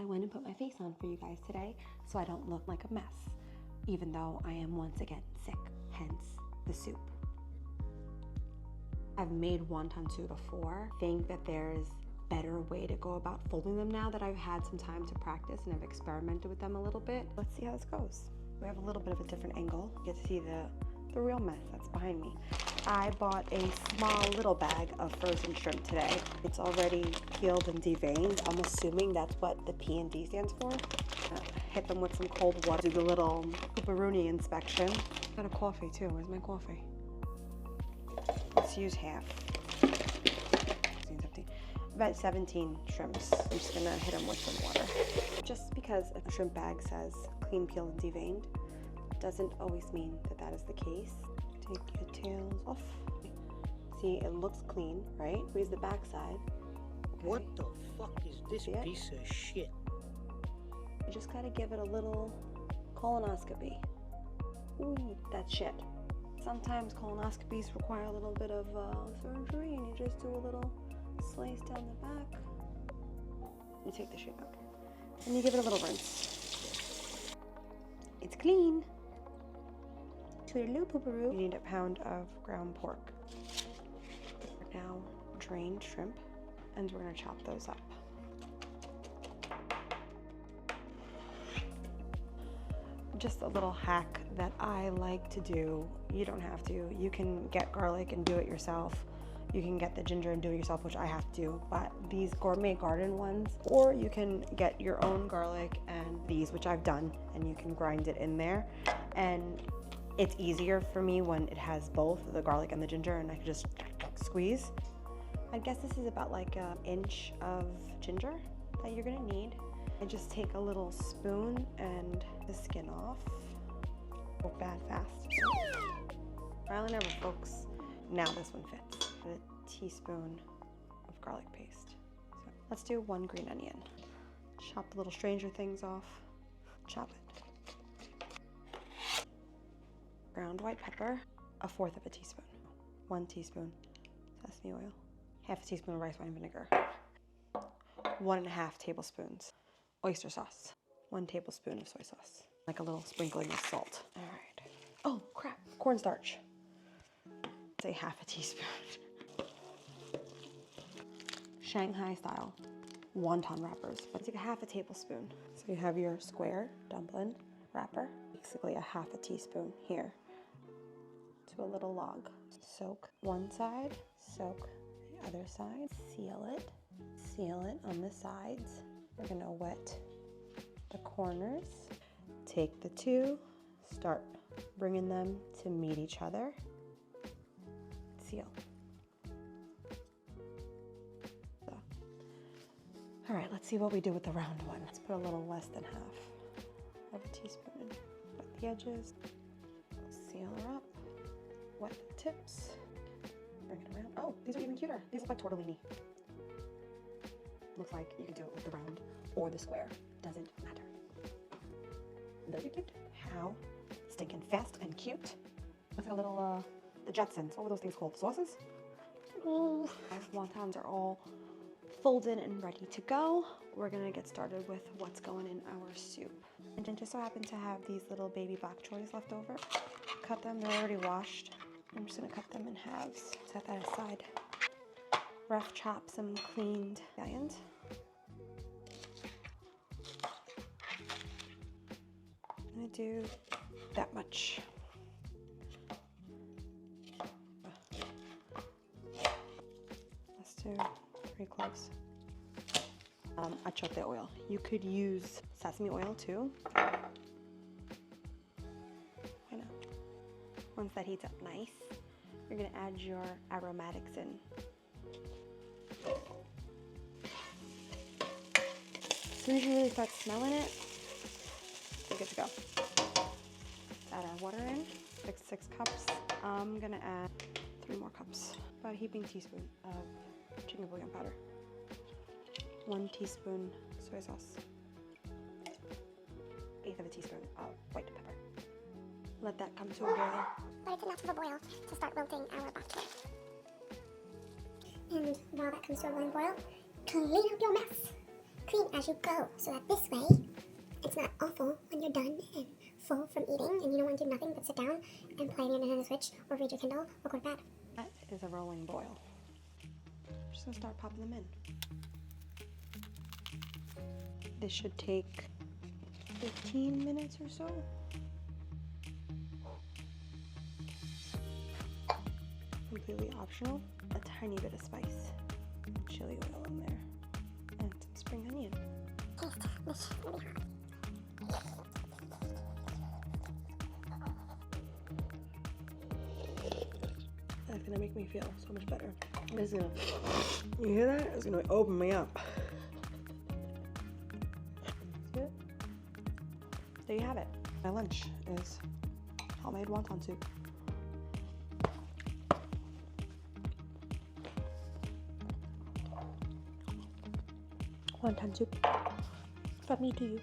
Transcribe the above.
I went and put my face on for you guys today so I don't look like a mess, even though I am once again sick, hence the soup. I've made wonton soup before. I think that there's a better way to go about folding them now that I've had some time to practice and I've experimented with them a little bit. Let's see how this goes. We have a little bit of a different angle. You get to see the real mess that's behind me. I bought a small little bag of frozen shrimp today. It's already peeled and deveined. I'm assuming that's what the P&D stands for. Hit them with some cold water, do the little pooperoonie inspection. Got a coffee too. Where's my coffee? Let's use half. About 17 shrimps. I'm just gonna hit them with some water. Just because a shrimp bag says clean, peeled, and deveined doesn't always mean that that is the case. Take the tails off. See, it looks clean, right? Squeeze the back side. Okay. What the fuck is this piece of shit? You just gotta give it a little colonoscopy. Ooh, that's shit. Sometimes colonoscopies require a little bit of surgery, and you just do a little slice down the back. You take the shit out. And you give it a little rinse. It's clean. Toodaloo pooperoo. You need a pound of ground pork. Now drained shrimp, and we're gonna chop those up. Just a little hack that I like to do. You don't have to. You can get garlic and do it yourself. You can get the ginger and do it yourself, which I have to do, but these gourmet garden ones, or you can get your own garlic and these, which I've done, and you can grind it in there. And it's easier for me when it has both the garlic and the ginger, and I can just squeeze. I guess this is about like an inch of ginger that you're gonna need. And just take a little spoon and the skin off. Go bad fast. Trial and error, folks. Now this one fits. A teaspoon of garlic paste. So let's do 1 green onion. Chop the little Stranger Things off. Chop it. Ground white pepper. 1/4 of a teaspoon. 1 teaspoon sesame oil. 1/2 teaspoon of rice wine vinegar. 1.5 tablespoons oyster sauce. 1 tablespoon of soy sauce. Like a little sprinkling of salt. All right. Oh crap, cornstarch. Say 1/2 teaspoon. Shanghai style wonton wrappers, but take 1/2 tablespoon. So you have your square dumpling wrapper, basically 1/2 teaspoon here to a little log. Soak one side, soak the other side, seal it on the sides. We're gonna wet the corners. Take the two, start bringing them to meet each other. Seal. So. All right, let's see what we do with the round one. Let's put a little less than 1/2 of a teaspoon in. Wet the edges. Seal her up. Wet the tips. Bring it around. Oh, these are even cuter. These look like tortellini. Looks like you can do it with the round or the square. Doesn't matter. Those are cute. How stinking fast and cute. Looks like a little, the Jetsons. What were those things called? Sauces? Ooh. Our wontons are all folded and ready to go. We're gonna get started with what's going in our soup. And just so happen to have these little baby bok choys left over. Cut them, they're already washed. I'm just gonna cut them in halves. Set that aside. Rough chop some cleaned scallions. I'm gonna do that much. Let's do 3 cloves. I chopped the oil. You could use sesame oil too. Why not? Once that heats up nice, you're gonna add your aromatics in. As soon as you really start smelling it, you're good to go. Add our water in, 6 cups. I'm gonna add 3 more cups. About a heaping teaspoon of chicken bouillon powder. 1 teaspoon soy sauce. 1/8 of a teaspoon of white pepper. Let that come to a boil. But it's enough of a boil to start wilting our bok choy. And while that comes to a rolling boil, clean up your mess. clean as you go, so that this way, it's not awful when you're done and full from eating and you don't want to do nothing but sit down and play on your Nintendo Switch or read your Kindle or go to bed. That is a rolling boil. Just gonna start popping them in. This should take 15 minutes or so. Completely optional. A tiny bit of spice, chili oil in there, and some spring onion. Taste this really hard. That's gonna make me feel so much better. It's gonna, you hear that? It's gonna open me up. See it? There you have it. My lunch is homemade wonton soup. Wonton soup. From me to you.